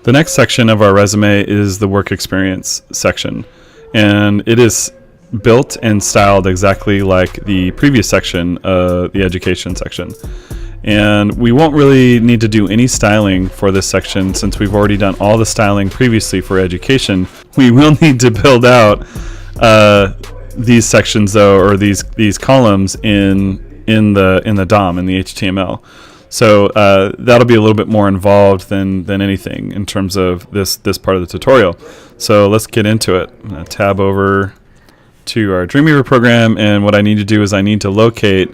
The next section of our resume is the work experience section, and it is built and styled exactly like the previous section, the education section. And we won't really need to do any styling for this section since we've already done all the styling previously for education. We will need to build out these sections though, or these columns in the DOM, in the HTML. So that'll be a little bit more involved than anything in terms of this part of the tutorial. So let's get into it. I'm going to tab over to our Dreamweaver program, and what I need to do is I need to locate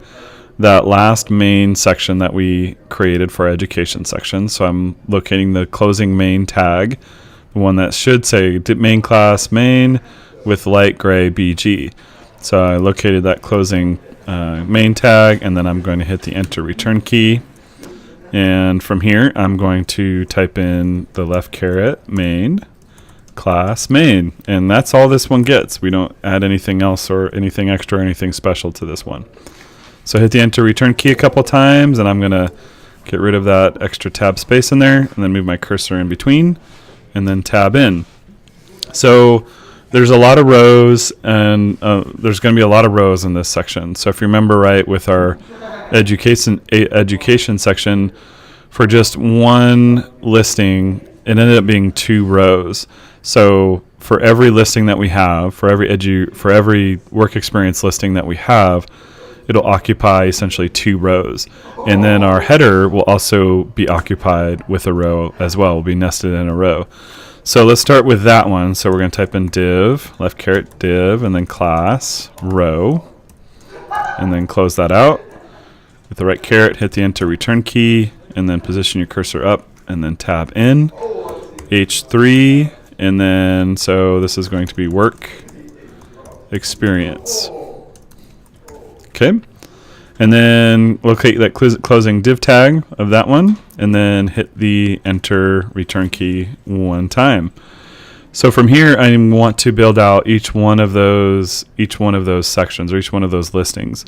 that last main section that we created for our education section. So I'm locating the closing main tag, the one that should say main class main with light gray BG. So I located that closing main tag, and then I'm going to hit the enter return key. And from here, I'm going to type in the left caret main class main, and that's all this one gets. We don't add anything else or anything extra or anything special to this one. So hit the enter return key a couple times, and I'm going to get rid of that extra tab space in there, and then move my cursor in between, and then tab in. So there's a lot of rows, and there's going to be a lot of rows in this section. So if you remember right, with our education section, for just one listing, it ended up being 2 rows. So for every listing that we have, for every work experience listing that we have, it'll occupy essentially 2 rows. And then our header will also be occupied with a row as well. Will be nested in a row. So let's start with that one. So we're going to type in div, left caret div, and then class, row, and then close that out. With the right caret, hit the enter return key, and then position your cursor up, and then tab in, H3, and then, so this is going to be work experience. Okay, and then locate that closing div tag of that one, and then hit the enter return key one time. So from here, I want to build out each one of those sections, or each one of those listings.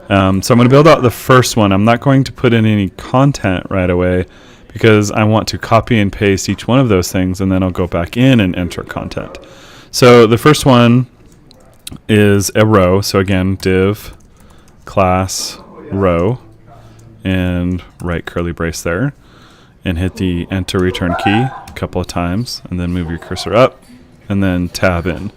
So I'm going to build out the first one. I'm not going to put in any content right away because I want to copy and paste each one of those things, and then I'll go back in and enter content. So the first one is a row. So again, div class row, and right curly brace there, and hit the enter return key a couple of times, and then move your cursor up, and then tab in.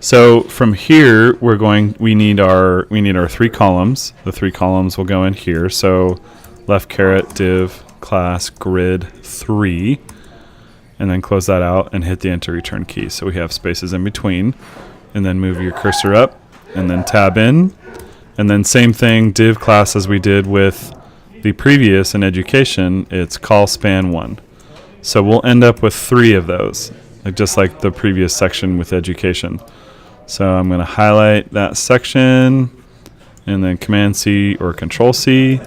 So from here, we need our 3 columns. The 3 columns will go in here. So left caret div class grid 3, and then close that out and hit the enter return key. So we have spaces in between, and then move your cursor up, and then tab in, and then same thing, div class as we did with the previous in education. It's call span 1. So we'll end up with 3 of those, just like the previous section with education. So I'm going to highlight that section, and then Command C or Control C,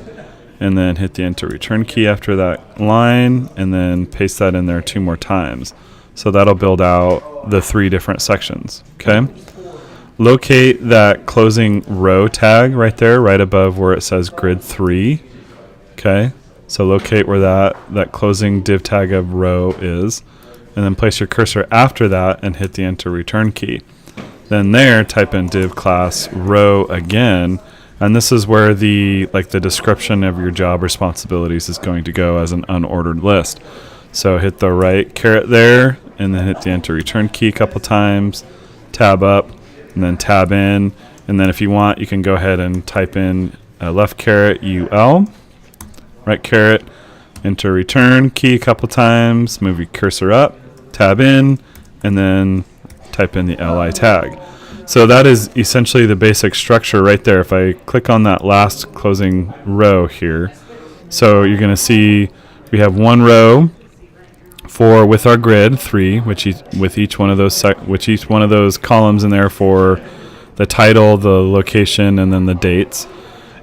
and then hit the enter return key after that line, and then paste that in there 2 more times. So that'll build out the 3 different sections. Okay. Locate that closing row tag right there, right above where it says grid 3. Okay. So locate where that closing div tag of row is, and then place your cursor after that and hit the enter return key. Then there, type in div class row again, and this is where the description of your job responsibilities is going to go as an unordered list. So hit the right caret there, and then hit the enter return key a couple times, tab up, and then tab in, and then if you want, you can go ahead and type in left caret UL, right caret, enter return key a couple times, move your cursor up, tab in, and then type in the LI tag. So that is essentially the basic structure right there. If I click on that last closing row here, so you're going to see we have 1 row with our grid 3, with each one of those columns in there for the title, the location, and then the dates.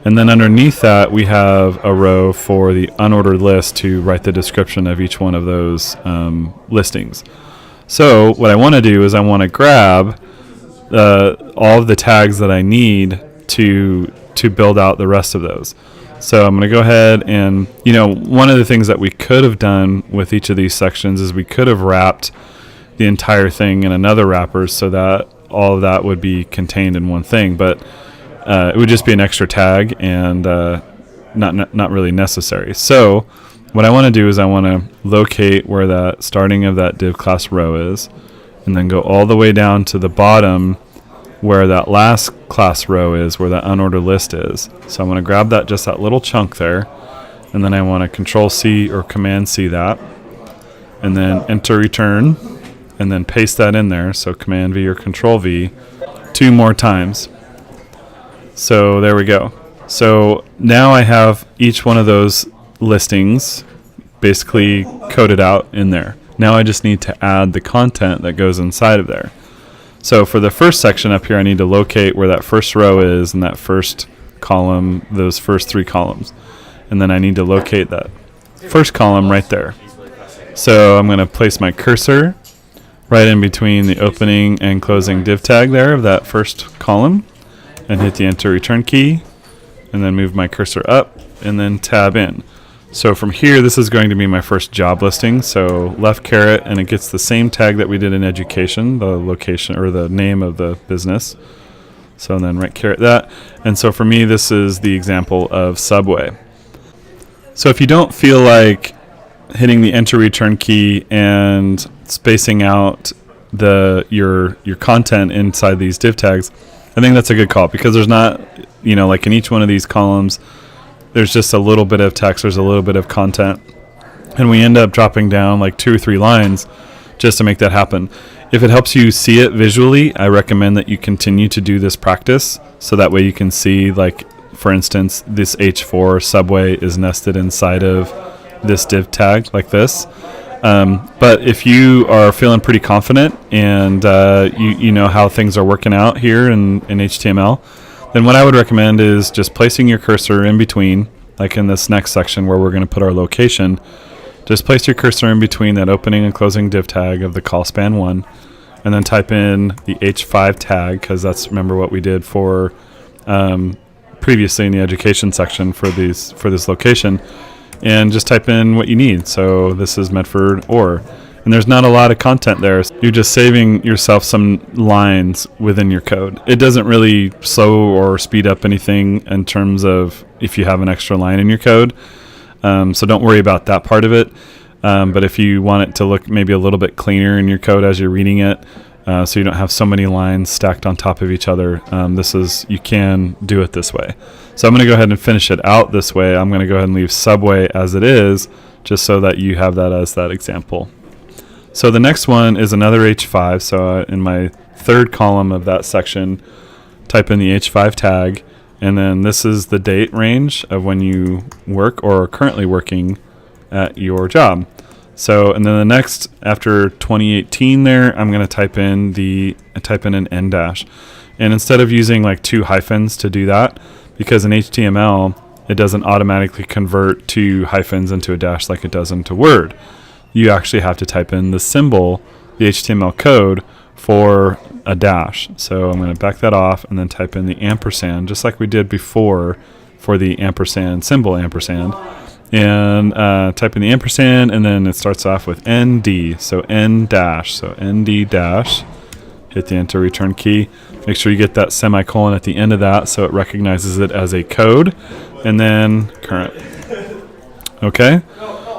And then underneath that, we have a row for the unordered list to write the description of each one of those listings. So what I want to do is I want to grab all of the tags that I need to build out the rest of those. So I'm going to go ahead and, one of the things that we could have done with each of these sections is we could have wrapped the entire thing in another wrapper so that all of that would be contained in one thing. But it would just be an extra tag and not really necessary. So what I want to do is I want to locate where that starting of that div class row is, and then go all the way down to the bottom where that last class row is, where that unordered list is. So I'm going to grab that little chunk there, and then I want to Control C or Command C that, and then enter return, and then paste that in there. So Command V or Control V 2 more times. So there we go. So now I have each one of those listings basically coded out in there. Now I just need to add the content that goes inside of there. So for the first section up here, I need to locate where that first row is and that first column, those first 3 columns. And then I need to locate that first column right there. So I'm going to place my cursor right in between the opening and closing div tag there of that first column, and hit the enter return key, and then move my cursor up and then tab in. So from here, this is going to be my first job listing. So left caret, and it gets the same tag that we did in education, the location or the name of the business. So then right caret that. And so for me, this is the example of Subway. So if you don't feel like hitting the enter return key and spacing out your content inside these div tags, I think that's a good call, because there's not, like in each one of these columns, there's just a little bit of text, there's a little bit of content, and we end up dropping down like 2 or 3 lines just to make that happen. If it helps you see it visually, I recommend that you continue to do this practice, so that way you can see, like, for instance, this H4 Subway is nested inside of this div tag like this. But if you are feeling pretty confident and you know how things are working out here in HTML, then what I would recommend is just placing your cursor in between, like in this next section where we're going to put our location. Just place your cursor in between that opening and closing div tag of the call span 1, and then type in the H5 tag, because that's, remember, what we did for previously in the education section for this location, and just type in what you need. So this is Medford or, and there's not a lot of content there. You're just saving yourself some lines within your code. It doesn't really slow or speed up anything in terms of if you have an extra line in your code. So don't worry about that part of it. But if you want it to look maybe a little bit cleaner in your code as you're reading it, so you don't have so many lines stacked on top of each other, you can do it this way. So I'm going to go ahead and finish it out this way. I'm going to go ahead and leave Subway as it is, just so that you have that as that example. So the next one is another H5. So in my third column of that section, type in the H5 tag, and then this is the date range of when you work or are currently working at your job. So, and then the next, after 2018 there, I'm going to type in an N dash. And instead of using like 2 hyphens to do that, because in HTML, it doesn't automatically convert 2 hyphens into a dash like it does into Word. You actually have to type in the symbol, the HTML code, for a dash. So I'm going to back that off and then type in the ampersand, just like we did before for the ampersand symbol ampersand. And type in the ampersand, and then it starts off with ND, so N dash, so ND dash. Hit the enter return key. Make sure you get that semicolon at the end of that so it recognizes it as a code, and then current. Okay?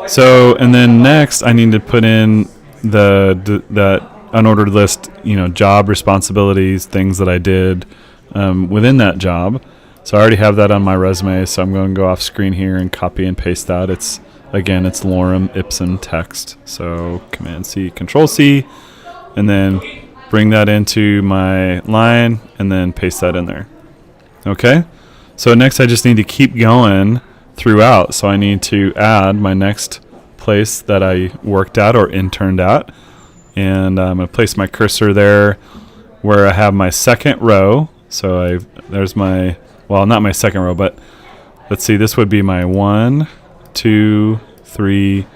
So, and then next I need to put in that unordered list, job responsibilities, things that I did within that job. So I already have that on my resume, so I'm going to go off screen here and copy and paste that. It's lorem ipsum text. So Command C, Control C, and then bring that into my line and then paste that in there. Okay? So next I just need to keep going throughout. So I need to add my next place that I worked at or interned at. And I'm going to place my cursor there where I have my second row. So there's my, well, not my second row, but let's see, this would be my 1, 2, 3,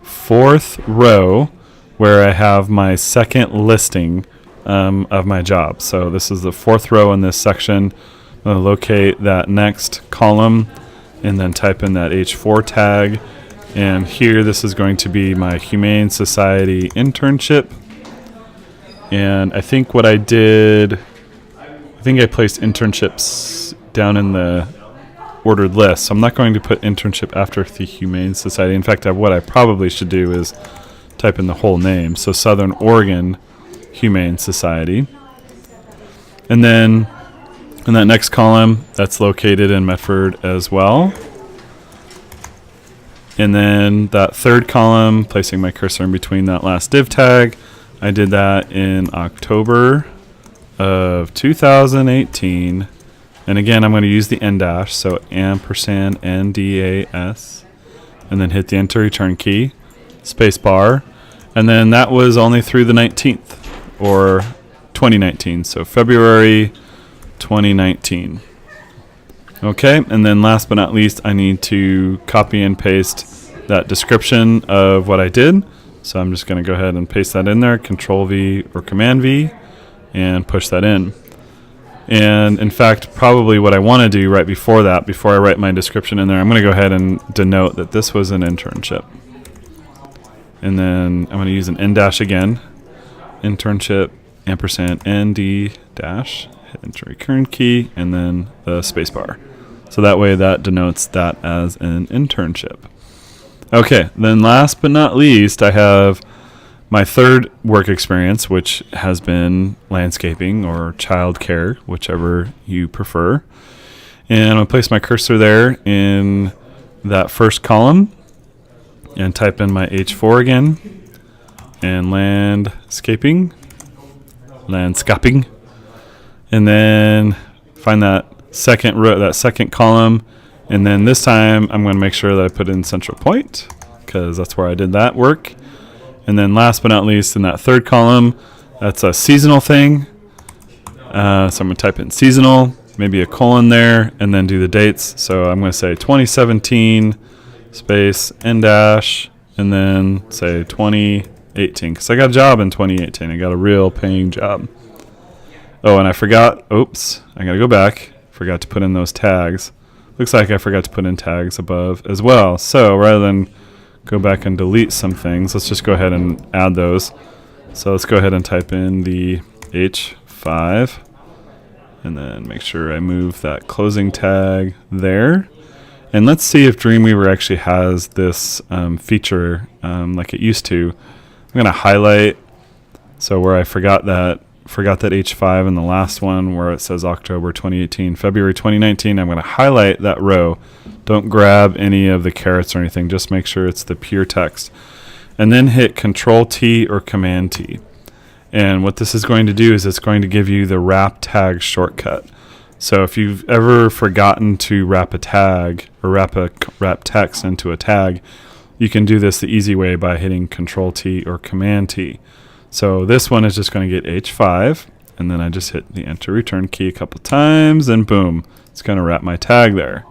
4th row where I have my second listing of my job. So this is the 4th row in this section. I'm going to locate that next column and then type in that H4 tag. And here, this is going to be my Humane Society internship. And I think what I did, I think I placed internships down in the ordered list. So I'm not going to put internship after the Humane Society. In fact, what I probably should do is type in the whole name. So Southern Oregon Humane Society. And then in that next column, that's located in Medford as well. And then that third column, placing my cursor in between that last div tag, I did that in October of 2018. And again, I'm going to use the N dash, so ampersand NDAS, and then hit the enter return key, space bar. And then that was only through the 19th, or 2019, so February 2019. Okay, and then last but not least, I need to copy and paste that description of what I did. So I'm just going to go ahead and paste that in there, Control V or Command V, and push that in. And in fact, probably what I want to do right before that, before I write my description in there, I'm going to go ahead and denote that this was an internship. And then I'm going to use an N dash again, internship, ampersand ND dash, hit enter return key, and then the space bar. So that way that denotes that as an internship. Okay, then last but not least, I have my third work experience, which has been landscaping or child care, whichever you prefer. And I'm going to place my cursor there in that first column and type in my H4 again and landscaping. And then find that second row, that second column, and then this time I'm going to make sure that I put in central point because that's where I did that work. And then last but not least, in that third column, that's a seasonal thing. So I'm going to type in seasonal, maybe a colon there, and then do the dates. So I'm going to say 2017 space N dash, and then say 2018 because I got a job in 2018. I got a real paying job. Oh, and I forgot. Oops, I got to go back. Forgot to put in those tags. Looks like I forgot to put in tags above as well. So rather than go back and delete some things, let's just go ahead and add those. So let's go ahead and type in the H5 and then make sure I move that closing tag there. And let's see if Dreamweaver actually has this feature like it used to. I'm going to highlight, so where I forgot that H5 in the last one where it says October 2018, February 2019, I'm going to highlight that row. Don't grab any of the carets or anything. Just make sure it's the pure text. And then hit Control T or Command T. And what this is going to do is it's going to give you the wrap tag shortcut. So if you've ever forgotten to wrap a tag or wrap text into a tag, you can do this the easy way by hitting Control T or Command T. So this one is just going to get H5, and then I just hit the enter return key a couple times, and boom, it's going to wrap my tag there.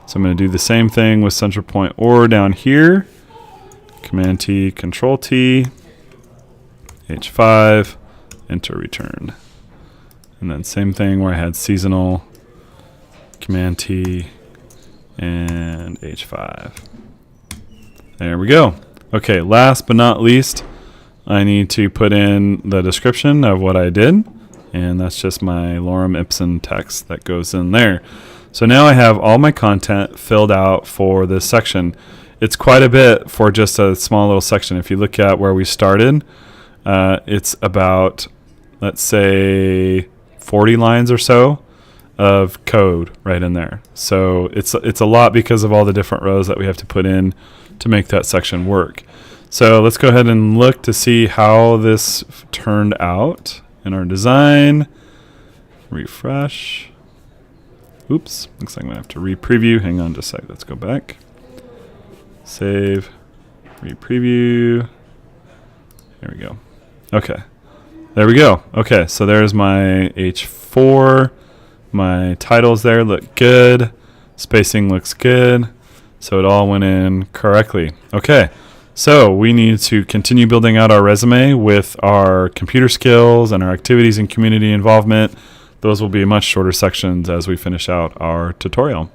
So I'm going to do the same thing with central point or down here. Command T, Control T, H5, enter return. And then same thing where I had seasonal, Command T, and H5. There we go. Okay, last but not least, I need to put in the description of what I did, and that's just my lorem ipsum text that goes in there. So now I have all my content filled out for this section. It's quite a bit for just a small little section. If you look at where we started, it's about, let's say, 40 lines or so of code right in there. So it's a lot because of all the different rows that we have to put in to make that section work. So let's go ahead and look to see how this turned out in our design. Refresh. Oops, looks like I'm going to have to re-preview. Hang on just a sec. Let's go back. Save. Re-preview. There we go. Okay. There we go. Okay, so there's my H4. My titles there look good. Spacing looks good. So it all went in correctly. Okay. So we need to continue building out our resume with our computer skills and our activities and community involvement. Those will be much shorter sections as we finish out our tutorial.